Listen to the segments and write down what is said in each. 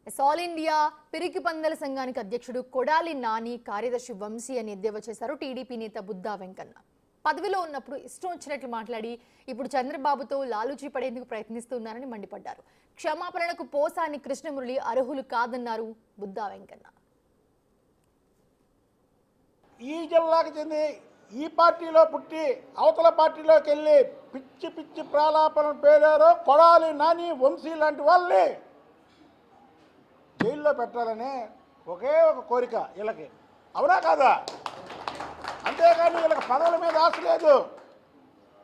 All India పిరికి పందల సంఘానికి అధ్యక్షుడు కొడాలి నాని, కార్యదర్శి వంశీ అని ఎద్దేవా చేశారు టీడీపీ నేత బుద్దా వెంకన్న. పదవిలో ఉన్నప్పుడు ఇష్టం వచ్చినట్లు మాట్లాడి ఇప్పుడు చంద్రబాబుతో లాలూచీ పడేందుకు ప్రయత్నిస్తున్నారని మండిపడ్డారు. క్షమాపణలకు పోసాని కృష్ణమురళి అర్హులు కాదన్నారు బుద్దా వెంకన్న. ఈ జిల్లాకు చెంది ఈ పార్టీలో పుట్టి అవతల పార్టీలోకి వెళ్ళి పిచ్చి పిచ్చి ప్రాలాపన పేరారో కొడాలి నాని, వంశీ లాంటి వాళ్ళని జైల్లో పెట్టాలనే ఒకే ఒక కోరిక వీళ్ళకి, అవునా కాదా? అంతేగాని వీళ్ళకి పదవుల మీద ఆశ లేదు,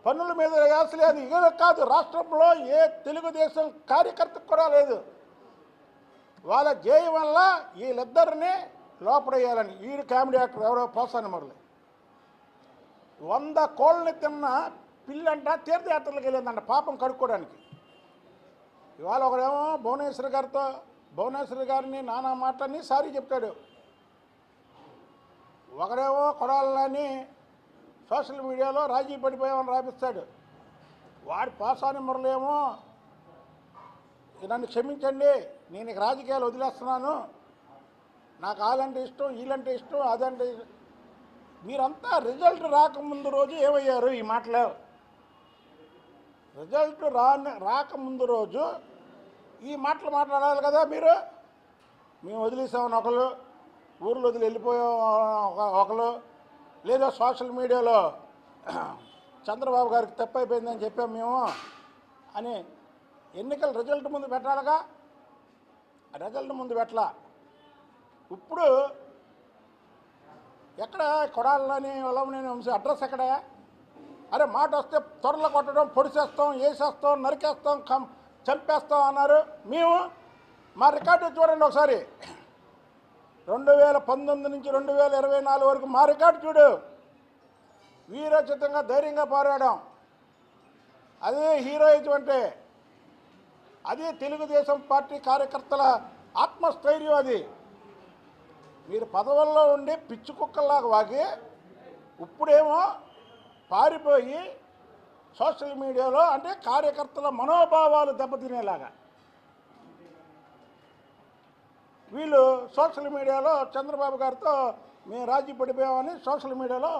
పన్నుల మీద ఆశ లేదు. వీళ్ళకి కాదు, రాష్ట్రంలో ఏ తెలుగుదేశం కార్యకర్తకు కూడా లేదు. వాళ్ళ జయం వల్ల వీళ్ళిద్దరిని లోపడేయాలని. ఈడు కామెడీ యాక్టర్ ఎవరో పోసాని మురళి 100 కోళ్ళని తిన్న పిల్లంట తీర్థయాత్రలకు వెళ్ళిందంట పాపం కడుక్కోవడానికి. ఇవాళ ఒకడేమో భువనేశ్వరి గారిని నానా మాటలని సారీ చెప్తాడు, ఒకడేమో కొడాలని సోషల్ మీడియాలో రాజీ పడిపోయామని రాపిస్తాడు. వాడి పోసాని మురళి ఏమో నన్ను క్షమించండి, నేను ఇక రాజకీయాలు వదిలేస్తున్నాను, నాకు వాళ్ళంటే ఇష్టం, వీళ్ళంటే ఇష్టం, అదంటే ఇష్టం. మీరంతా రిజల్ట్ రాకముందు రోజు ఏమయ్యారు? ఈ మాటలు రిజల్ట్ రాకముందు రోజు ఈ మాటలు మాట్లాడాలి కదా మీరు. మేము వదిలేసామని ఒకరు, ఊర్లో వదిలి వెళ్ళిపోయాం ఒకరు, లేదా సోషల్ మీడియాలో చంద్రబాబు గారికి తప్పైపోయిందని చెప్పాము మేము అని ఎన్నికల రిజల్ట్ ముందు పెట్టాలిగా. రిజల్ట్ ముందు పెట్టాల. ఇప్పుడు ఎక్కడ కొడాలని వల్లమనేని వంశీ అడ్రస్ ఎక్కడ? అరే మాట వస్తే త్వరలో కొట్టడం, పొడిచేస్తాం, వేసేస్తాం, నరికేస్తాం, చంపేస్తాం అన్నారు. మేము మా రికార్డు చూడండి ఒకసారి, 2019 నుంచి 2024 వరకు మా రికార్డు చూడు. వీరోచితంగా ధైర్యంగా పోరాడాం. అదే హీరోయిజం అంటే, అది తెలుగుదేశం పార్టీ కార్యకర్తల ఆత్మస్థైర్యం. అది మీరు పదవుల్లో ఉండి పిచ్చి కుక్కల్లాగా వాగి ఇప్పుడేమో పారిపోయి సోషల్ మీడియాలో అంటే కార్యకర్తల మనోభావాలు దెబ్బతినేలాగా వీళ్ళు సోషల్ మీడియాలో చంద్రబాబు గారితో మేము రాజీ పడిపోయామని సోషల్ మీడియాలో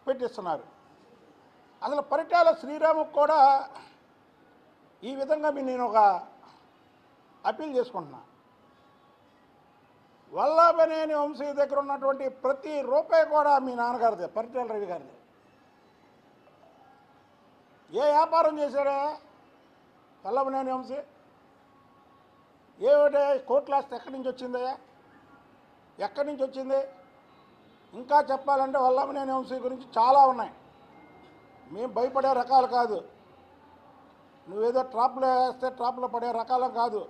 పెట్టిస్తున్నారు. అసలు పరిటాల శ్రీరాముకు కూడా ఈ విధంగా నేను ఒక అప్పీల్ చేసుకుంటున్నా. వల్లభనేని వంశీ దగ్గర ఉన్నటువంటి ప్రతి రూపాయి కూడా మీ నాన్నగారిదే, పరిటాల రవి గారిదే. ఏ వ్యాపారం చేశాడా వల్లభనేని వంశీ? ఏమిటే కోట్ల ఆస్తి ఎక్కడి నుంచి వచ్చిందయ్యా? ఎక్కడి నుంచి వచ్చింది? ఇంకా చెప్పాలంటే వల్లభనేని వంశీ గురించి చాలా ఉన్నాయి. మేము భయపడే రకాలు కాదు, నువ్వేదో ట్రాప్లో వేస్తే ట్రాప్లో పడే రకాలు కాదు.